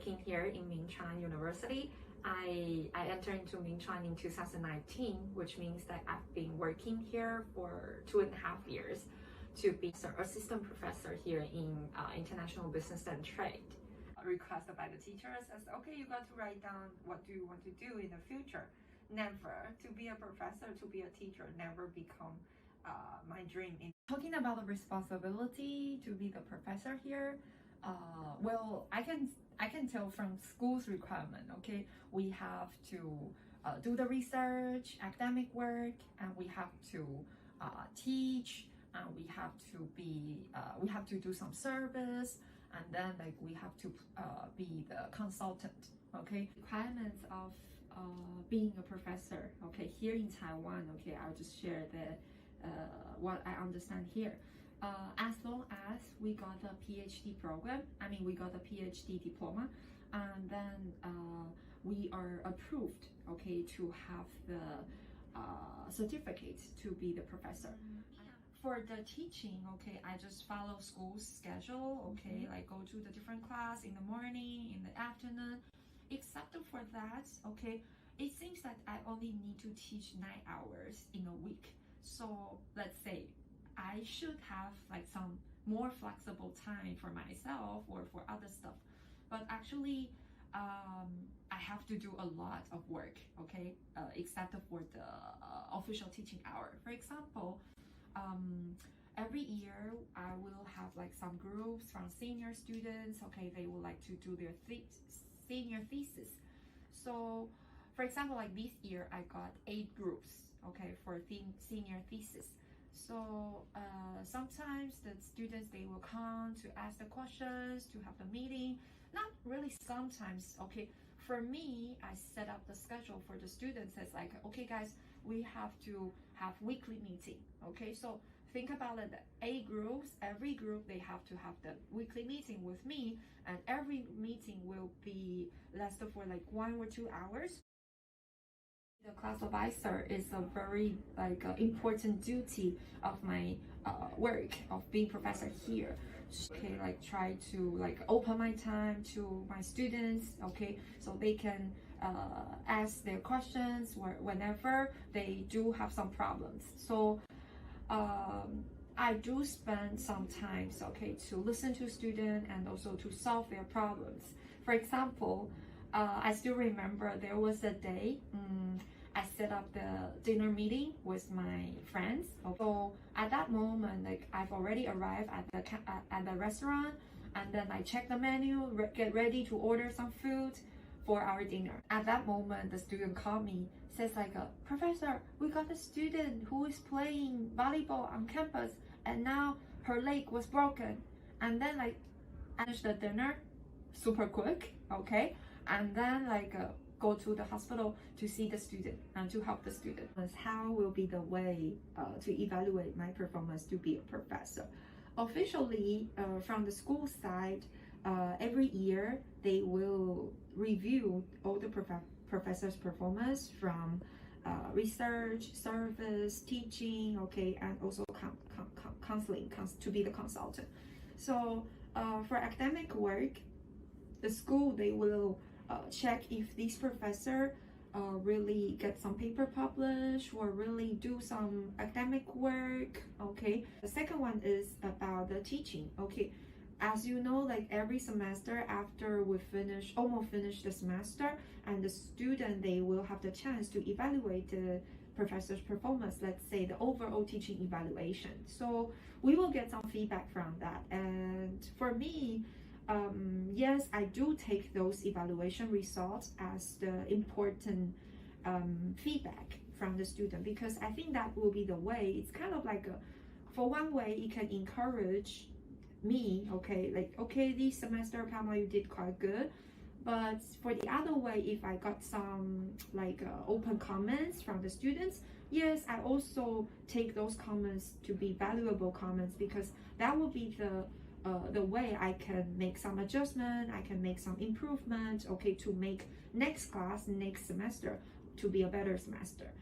working here in Ming Chuan University. I entered into Ming Chuan in 2019, which means that I've been working here for 2.5 years to be assistant professor here in international business and trade. Requested by the teachers as, okay, you got to write down what do you want to do in the future. Never to be a professor, to be a teacher, never become my dream. Talking about the responsibility to be the professor here, well, I can tell from school's requirement. Okay, we have to do the research, academic work, and we have to teach, and we have to do some service, and then like we have to be the consultant. Okay, requirements of being a professor. Okay, here in Taiwan. Okay, I'll just share the what I understand here. As long as we got the PhD program, we got the PhD diploma, and then we are approved, okay, to have the certificate to be the professor. For the teaching, okay, I just follow school's schedule, okay, like go to the different class in the morning, in the afternoon. Except for that, okay, it seems that I only need to teach 9 hours in a week. So let's say I should have like some more flexible time for myself or for other stuff. But actually, I have to do a lot of work, okay, except for the official teaching hour. For example, every year I will have like some groups from senior students, okay, they would like to do their senior thesis. So for example, like this year I got 8 groups, okay, for senior thesis. So sometimes the students, they will come to ask the questions, to have the meeting. Not really sometimes, okay. For me, I set up the schedule for the students as like, okay guys, we have to have weekly meeting, okay. So think about it, the 8 groups, every group, they have to have the weekly meeting with me, and every meeting will be lasted for like 1 or 2 hours. The class advisor is a very important duty of my work of being professor here. Okay, like try to like open my time to my students, okay, so they can ask their questions whenever they do have some problems. So I do spend some time, okay, to listen to students and also to solve their problems. For example, I still remember there was a day I set up the dinner meeting with my friends. So at that moment, like I've already arrived at the restaurant, and then I check the menu, get ready to order some food for our dinner. At that moment, the student called me, says like, "Professor, we got a student who is playing volleyball on campus, and now her leg was broken." And then like I finished the dinner super quick, okay, and then like go to the hospital to see the student and to help the student. How will be the way to evaluate my performance to be a professor? Officially, from the school side, every year they will review all the professors' performance from research, service, teaching, okay, and also counseling to be the consultant. So for academic work, the school, they will check if this professor really get some paper published or really do some academic work, okay. The second one is about the teaching, okay. As you know, like every semester after we almost finish the semester, and the student, they will have the chance to evaluate the professor's performance, let's say the overall teaching evaluation. So we will get some feedback from that. And for me, yes, I do take those evaluation results as the important feedback from the student, because I think that will be the way. It's kind of like for one way, it can encourage me, okay, like, okay, this semester, Pamela, you did quite good. But for the other way, if I got some like open comments from the students, yes, I also take those comments to be valuable comments, because that will be the way I can make some adjustment, I can make some improvement, okay, to make next class, next semester to be a better semester.